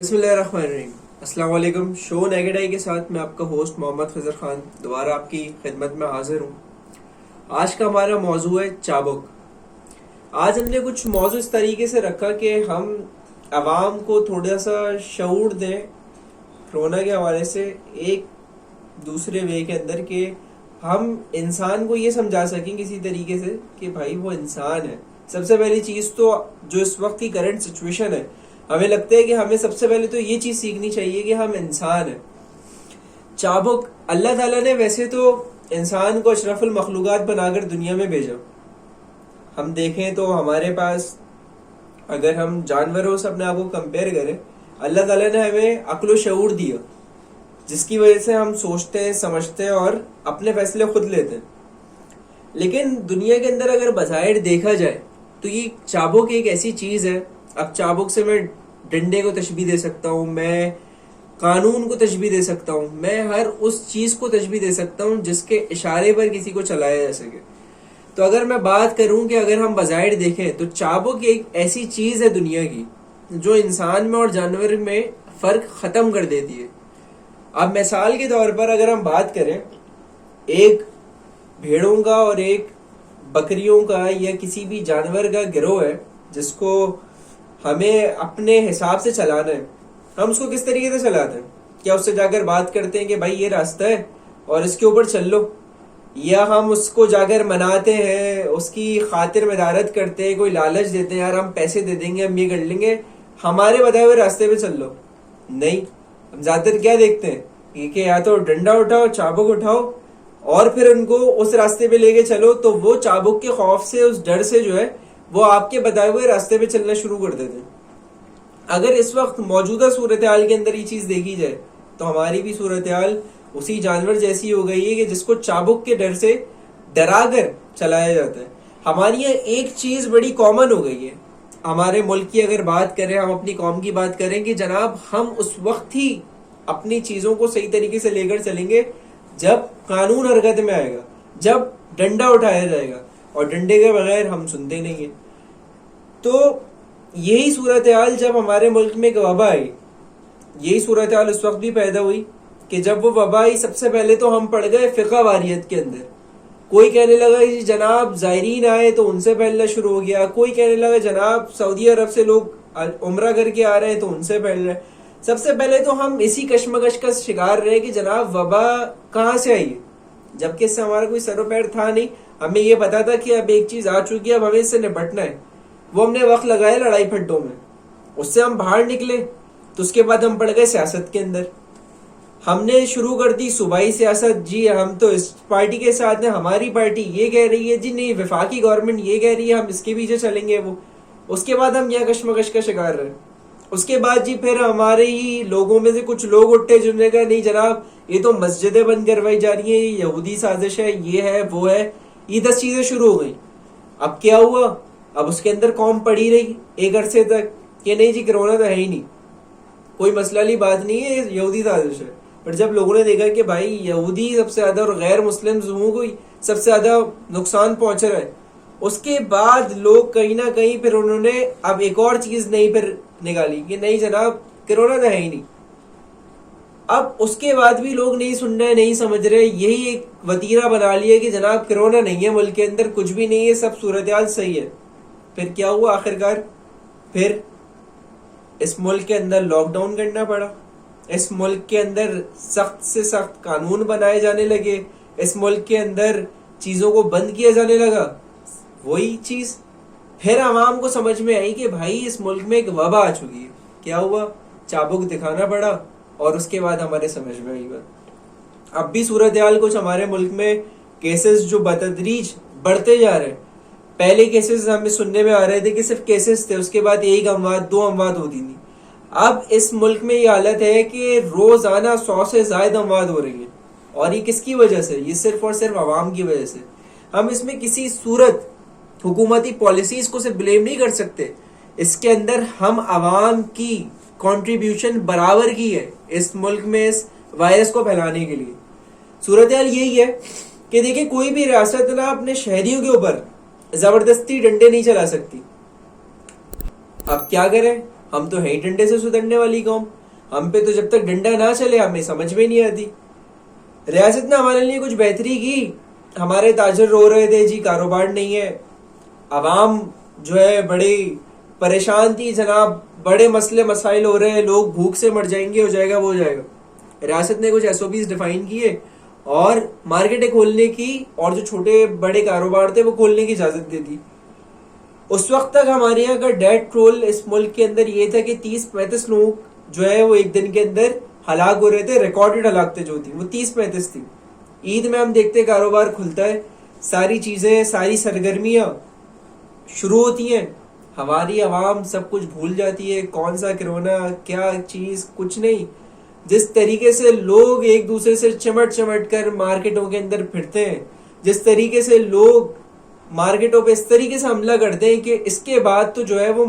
بسم اللہ الرحمن الرحیم. السلام علیکم. شو نیگیڈ آئی کے ساتھ میں آپ کا ہوسٹ محمد فضل خان دوبارہ آپ کی خدمت میں حاضر ہوں. آج کا ہمارا موضوع ہے چابک. آج ہم نے کچھ موضوع اس طریقے سے رکھا کہ ہم عوام کو تھوڑا سا شعور دیں کرونا کے حوالے سے ایک دوسرے وے کے اندر کہ ہم انسان کو یہ سمجھا سکیں کسی طریقے سے کہ بھائی وہ انسان ہے. سب سے پہلی چیز تو جو اس وقت کی کرنٹ سچویشن ہے, ہمیں لگتا ہے کہ ہمیں سب سے پہلے تو یہ چیز سیکھنی چاہیے کہ ہم انسان ہیں. چابک اللہ تعالیٰ نے ویسے تو انسان کو اشرف المخلوقات بنا کر دنیا میں بھیجا. ہم دیکھیں تو ہمارے پاس اگر ہم جانوروں سے اپنے آپ کو کمپیئر کریں, اللہ تعالیٰ نے ہمیں عقل و شعور دیا جس کی وجہ سے ہم سوچتے ہیں, سمجھتے ہیں اور اپنے فیصلے خود لیتے ہیں. لیکن دنیا کے اندر اگر بظاہر دیکھا جائے تو یہ چابک ایک ایسی چیز ہے. اب چابک سے میں ڈنڈے کو تشبیہ دے سکتا ہوں, میں قانون کو تشبیہ دے سکتا ہوں, میں ہر اس چیز کو تشبیہ دے سکتا ہوں جس کے اشارے پر کسی کو چلایا جا سکے. تو اگر میں بات کروں کہ اگر ہم بظاہر دیکھیں تو چابک ایک ایسی چیز ہے دنیا کی جو انسان میں اور جانور میں فرق ختم کر دیتی ہے. اب مثال کے طور پر اگر ہم بات کریں, ایک بھیڑوں کا اور ایک بکریوں کا یا کسی بھی جانور کا گروہ ہے جس کو ہمیں اپنے حساب سے چلانا ہے. ہم اس کو کس طریقے سے چلاتے ہیں؟ کیا اس سے جا کر بات کرتے ہیں کہ بھائی یہ راستہ ہے اور اس کے اوپر چل لو, یا ہم اس کو جا کر مناتے ہیں, اس کی خاطر مدارت کرتے ہیں, کوئی لالچ دیتے ہیں, یار ہم پیسے دے دیں گے, ہم یہ کر لیں گے, ہمارے بتائے ہوئے راستے پہ چل لو. نہیں, ہم زیادہ تر کیا دیکھتے ہیں کہ یا تو ڈنڈا اٹھاؤ, چابک اٹھاؤ اور پھر ان کو اس راستے پہ لے کے چلو. تو وہ چابک کے خوف سے, اس ڈر سے جو ہے وہ آپ کے بتائے ہوئے راستے پہ چلنا شروع کر دیتے ہیں. اگر اس وقت موجودہ صورتحال کے اندر یہ چیز دیکھی جائے تو ہماری بھی صورتحال اسی جانور جیسی ہو گئی ہے کہ جس کو چابک کے ڈر سے ڈرا کر چلایا جاتا ہے. ہماری یہاں ایک چیز بڑی کامن ہو گئی ہے ہمارے ملک کی. اگر بات کریں, ہم اپنی قوم کی بات کریں کہ جناب ہم اس وقت ہی اپنی چیزوں کو صحیح طریقے سے لے کر چلیں گے جب قانون حرکت میں آئے گا, جب ڈنڈا اٹھایا جائے گا, اور ڈنڈے کے بغیر ہم سنتے نہیں ہیں. تو یہی صورتحال جب ہمارے ملک میں ایک وبا آئی, یہی صورتحال اس وقت بھی پیدا ہوئی کہ جب وہ وبا آئی سب سے پہلے تو ہم پڑ گئے فقہ واریت کے اندر. کوئی کہنے لگا کہ جناب زائرین آئے تو ان سے پہلنا شروع ہو گیا, کوئی کہنے لگا جناب سعودی عرب سے لوگ عمرہ کر کے آ رہے ہیں تو ان سے پہل رہے. سب سے پہلے تو ہم اسی کشمکش کا شکار رہے کہ جناب وبا کہاں سے آئی ہے, جبکہ اس سے ہمارا کوئی سر و پیر تھا نہیں. ہمیں یہ پتا تھا کہ اب ایک چیز آ چکی ہے, اب ہمیں اس سے نپٹنا ہے. وہ ہم نے وقت لگایا لڑائی پھڈوں میں, اس سے ہم باہر نکلے تو اس کے بعد ہم پڑ گئے سیاست کے اندر. ہم نے شروع کر دی صوبائی سیاست, جی ہم تو اس پارٹی کے ساتھ ہیں, ہماری پارٹی یہ کہہ رہی ہے, جی نہیں وفاقی گورنمنٹ یہ کہہ رہی ہے, ہم اس کے پیچھے چلیں گے. وہ اس کے بعد ہم یہاں کشمکش کا شکار رہے. اس کے بعد جی پھر ہمارے ہی لوگوں میں سے کچھ لوگ اٹھے جنہوں نے کہا نہیں جناب یہ تو مسجدیں بند کروائی جا رہی ہیں, یہ یہودی سازش ہے, یہ ہے وہ ہے. یہ 10 چیزیں شروع ہو گئی. اب کیا ہوا, اب اس کے اندر قوم پڑی رہی ایک عرصے تک کہ نہیں جی کرونا تو ہے ہی نہیں, کوئی مسئلہ لی بات نہیں ہے, یہودی سازش ہے. پر جب لوگوں نے دیکھا کہ بھائی یہودی سب سے زیادہ اور غیر مسلم ہوں کوئی سب سے زیادہ نقصان پہنچ رہا ہے, اس کے بعد لوگ کہیں نہ کہیں پھر انہوں نے اب ایک اور چیز نہیں پھر نکالی کہ نہیں جناب کرونا تو ہے ہی نہیں. اب اس کے بعد بھی لوگ نہیں سن رہے, نہیں سمجھ رہے, یہی ایک وتیرہ بنا لیا کہ جناب کرونا نہیں ہے, ملک کے اندر کچھ بھی نہیں ہے, سب صورتحال صحیح ہے. پھر کیا ہوا آخرکار, پھر اس ملک کے اندر لاک ڈاؤن کرنا پڑا, اس ملک کے اندر سخت سے سخت قانون بنائے جانے لگے, اس ملک کے اندر چیزوں کو بند کیا جانے لگا. وہی چیز پھر عوام کو سمجھ میں آئی کہ بھائی اس ملک میں ایک وبا آ چکی ہے. کیا ہوا, چابک دکھانا پڑا اور اس کے بعد ہمارے سمجھ میں آئی بات. اب بھی صورتحال کچھ ہمارے ملک میں کیسز جو بتدریج بڑھتے جا رہے ہیں. پہلے کیسز ہمیں سننے میں آ رہے تھے کہ صرف کیسز تھے, اس کے بعد 1 اموات 2 اموات ہوتی تھی. اب اس ملک میں یہ حالت ہے کہ روزانہ 100 سے زائد اموات ہو رہی ہیں. اور یہ کس کی وجہ سے؟ یہ صرف اور صرف عوام کی وجہ سے. ہم اس میں کسی صورت حکومتی پالیسیز کو سے بلیم نہیں کر سکتے. اس کے اندر ہم عوام کی کنٹریبیوشن برابر کی ہے اس ملک میں اس وائرس کو پھیلانے کے لیے. صورتحال یہی ہے کہ دیکھیں کوئی بھی ریاست نہ اپنے شہریوں کے اوپر زبردستی ڈنڈے نہیں چلا سکتی. اب کیا کریں, ہم تو ہے ڈنڈے سے سدھرنے والی قوم. ہم پہ تو جب تک ڈنڈا نہ چلے ہمیں سمجھ میں نہیں آتی. ریاست نے ہمارے لیے کچھ بہتری کی. ہمارے تاجر رو رہے تھے جی کاروبار نہیں ہے, عوام جو ہے بڑی پریشان تھی جناب, بڑے مسئلے مسائل ہو رہے ہیں, لوگ بھوک سے مر جائیں گے, ہو جائے گا وہ ہو جائے گا. ریاست نے کچھ SOPs ڈیفائن کیے اور مارکیٹیں کھولنے کی اور جو چھوٹے بڑے کاروبار تھے وہ کھولنے کی اجازت دے دی. اس وقت تک ہمارے یہاں کا ڈیتھ رول اس ملک کے اندر یہ تھا کہ 30-35 لوگ جو ہے وہ ایک دن کے اندر ہلاک ہو رہے تھے. ریکارڈڈ ہلاکتیں جو تھی وہ 30-35 تھی. عید میں ہم دیکھتے کاروبار کھلتا ہے, ساری چیزیں ساری سرگرمیاں شروع ہوتی ہیں, ہماری عوام سب کچھ بھول جاتی ہے, کون سا کرونا کیا چیز کچھ نہیں. جس طریقے سے لوگ ایک دوسرے سے چمٹ چمٹ کر مارکیٹوں کے اندر پھرتے ہیں, جس طریقے سے لوگ مارکیٹوں پہ اس طریقے سے حملہ کرتے ہیں کہ اس کے بعد تو جو ہے وہ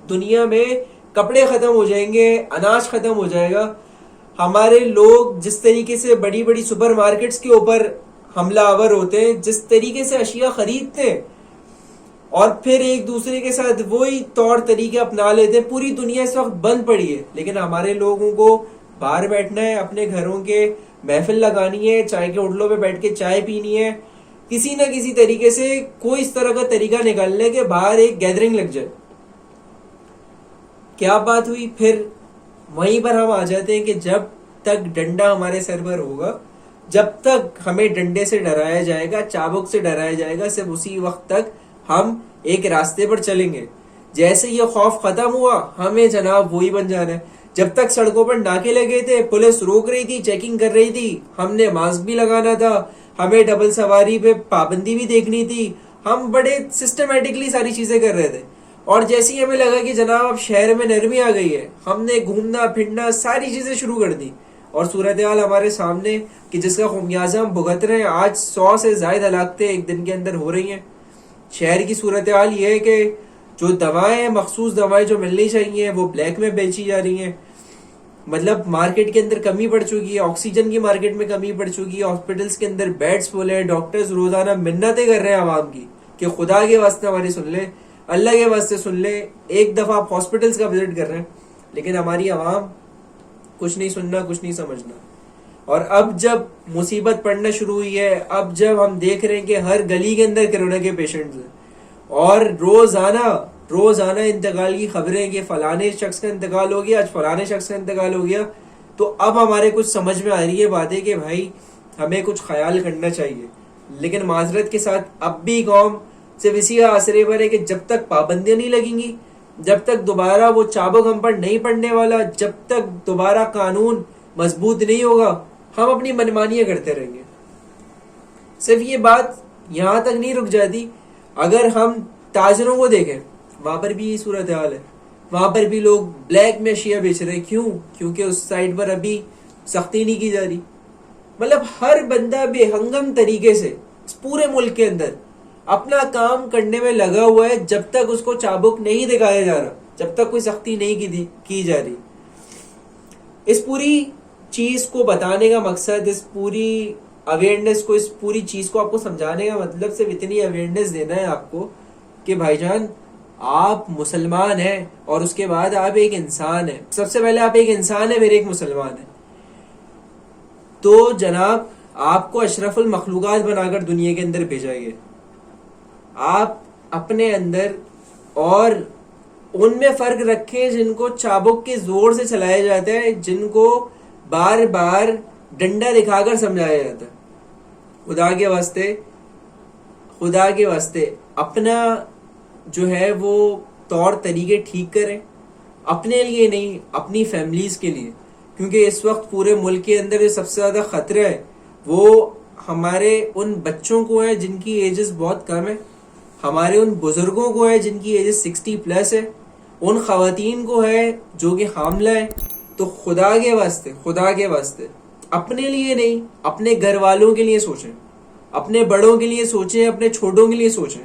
دنیا میں کپڑے ختم ہو جائیں گے, اناج ختم ہو جائے گا. ہمارے لوگ جس طریقے سے بڑی بڑی سپر مارکیٹس کے اوپر حملہ آور ہوتے ہیں, جس طریقے سے اشیاء خریدتے ہیں اور پھر ایک دوسرے کے ساتھ وہی طور طریقے اپنا لیتے ہیں. پوری دنیا اس وقت بند پڑی ہے, لیکن ہمارے لوگوں کو باہر بیٹھنا ہے, اپنے گھروں کے محفل لگانی ہے, چائے کے ہوٹلوں پہ بیٹھ کے چائے پینی ہے, کسی نہ کسی طریقے سے کوئی اس طرح کا طریقہ نکالنے کے باہر ایک گیدرنگ لگ جائے. کیا بات ہوئی, پھر وہیں پر ہم آ جاتے ہیں کہ جب تک ڈنڈا ہمارے سر پر ہوگا, جب تک ہمیں ڈنڈے سے ڈرایا جائے گا, چابک سے ڈرایا جائے گا, صرف اسی وقت تک ہم ایک راستے پر چلیں گے. جیسے یہ خوف ختم ہوا ہمیں جناب وہی بن جانا ہے. جب تک سڑکوں پر ناکے لگے تھے, پولیس روک رہی تھی, چیکنگ کر رہی تھی, ہم نے ماسک بھی لگانا تھا, ہمیں ڈبل سواری پہ پابندی بھی دیکھنی تھی, ہم بڑے سسٹمیٹکلی ساری چیزیں کر رہے تھے. اور جیسے ہی ہمیں لگا کہ جناب اب شہر میں نرمی آ گئی ہے, ہم نے گھومنا پھرنا ساری چیزیں شروع کر دی. اور صورتحال ہمارے سامنے کہ جس کا خمیازہ ہم بھگت رہے ہیں. آج 100 سے زائد ہلاکتیں ایک دن کے اندر ہو رہی ہیں. شہر کی صورتحال یہ ہے کہ جو دوائیں مخصوص دوائیں جو ملنی چاہیے وہ بلیک میں بیچی جا رہی ہیں. مطلب مارکیٹ کے اندر کمی پڑ چکی ہے, آکسیجن کی مارکیٹ میں کمی پڑ چکی ہے, ہاسپٹلس کے اندر بیڈز فل ہیں, ڈاکٹرز روزانہ منتیں کر رہے ہیں عوام کی کہ خدا کے واسطے ہماری سن لیں, اللہ کے واسطے سن لیں. ایک دفعہ آپ ہاسپٹلس کا وزٹ کر رہے ہیں, لیکن ہماری عوام کچھ نہیں سننا, کچھ نہیں سمجھنا. اور اب جب مصیبت پڑنا شروع ہوئی ہے, اب جب ہم دیکھ رہے ہیں کہ ہر گلی کے اندر کرونا کے پیشنٹس ہیں اور روزانہ انتقال کی خبریں کہ فلانے شخص کا انتقال ہو گیا, آج فلانے شخص کا انتقال ہو گیا, تو اب ہمارے کچھ سمجھ میں آ رہی ہے باتیں کہ بھائی ہمیں کچھ خیال کرنا چاہیے. لیکن معذرت کے ساتھ اب بھی قوم صرف اسی آسرے پر ہے کہ جب تک پابندیاں نہیں لگیں گی, جب تک دوبارہ وہ چابک ہم پر نہیں پڑنے والا, جب تک دوبارہ قانون مضبوط نہیں ہوگا, ہم اپنی منمانیاں کرتے رہیں گے. صرف یہ بات یہاں تک نہیں رک جاتی. اگر ہم تاجروں کو دیکھیں, وہاں پر بھی یہ صورتحال ہے, وہاں پر بھی لوگ بلیک میں اشیاء بیچ رہے ہیں. کیوں؟ کیونکہ اس سائڈ پر ابھی سختی نہیں کی جا رہی. مطلب ہر بندہ بے ہنگم طریقے سے اس پورے ملک کے اندر اپنا کام کرنے میں لگا ہوا ہے, جب تک اس کو چابک نہیں دکھایا جا رہا, جب تک کوئی سختی نہیں کی جا رہی. اس پوری چیز کو بتانے کا مقصد, اس پوری اویئرنیس کو, اس پوری چیز کو آپ کو سمجھانے کا مطلب صرف اتنی اویئرنیس دینا ہے آپ کو کہ بھائی جان آپ مسلمان ہیں اور اس کے بعد آپ ایک انسان ہیں. سب سے پہلے آپ ایک انسان ہیں, میرے ایک مسلمان ہیں. تو جناب آپ کو اشرف المخلوقات بنا کر دنیا کے اندر بھیجا گیا. آپ اپنے اندر اور ان میں فرق رکھیں جن کو چابک کے زور سے چلایا جاتا ہے, جن کو بار بار ڈنڈا دکھا کر سمجھایا جاتا ہے. خدا کے واسطے اپنا جو ہے وہ طور طریقے ٹھیک کریں, اپنے لیے نہیں, اپنی فیملیز کے لیے. کیونکہ اس وقت پورے ملک کے اندر سب سے زیادہ خطرہ ہے وہ ہمارے ان بچوں کو ہے جن کی ایجز بہت کم ہے, ہمارے ان بزرگوں کو ہے جن کی ایجز 60+ ہے, ان خواتین کو ہے جو کہ حاملہ ہے. تو خدا کے واسطے اپنے لیے نہیں, اپنے گھر والوں کے لیے سوچیں, اپنے بڑوں کے لیے سوچیں, اپنے چھوٹوں کے لیے سوچیں.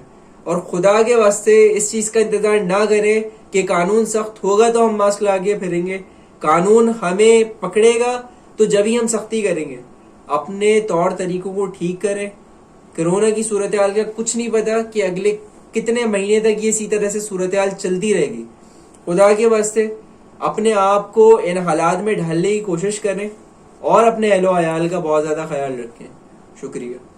اور خدا کے واسطے اس چیز کا انتظار نہ کریں کہ قانون سخت ہوگا تو ہم ماسک لاگے پھریں گے, قانون ہمیں پکڑے گا تو جب ہی ہم سختی کریں گے. اپنے طور طریقوں کو ٹھیک کریں. کرونا کی صورتحال کا کچھ نہیں پتا کہ اگلے کتنے مہینے تک یہ اسی طرح سے صورتحال چلتی رہے گی. خدا کے واسطے اپنے آپ کو ان حالات میں ڈھالنے کی کوشش کریں اور اپنے اہل و عیال کا بہت زیادہ خیال رکھیں. شکریہ.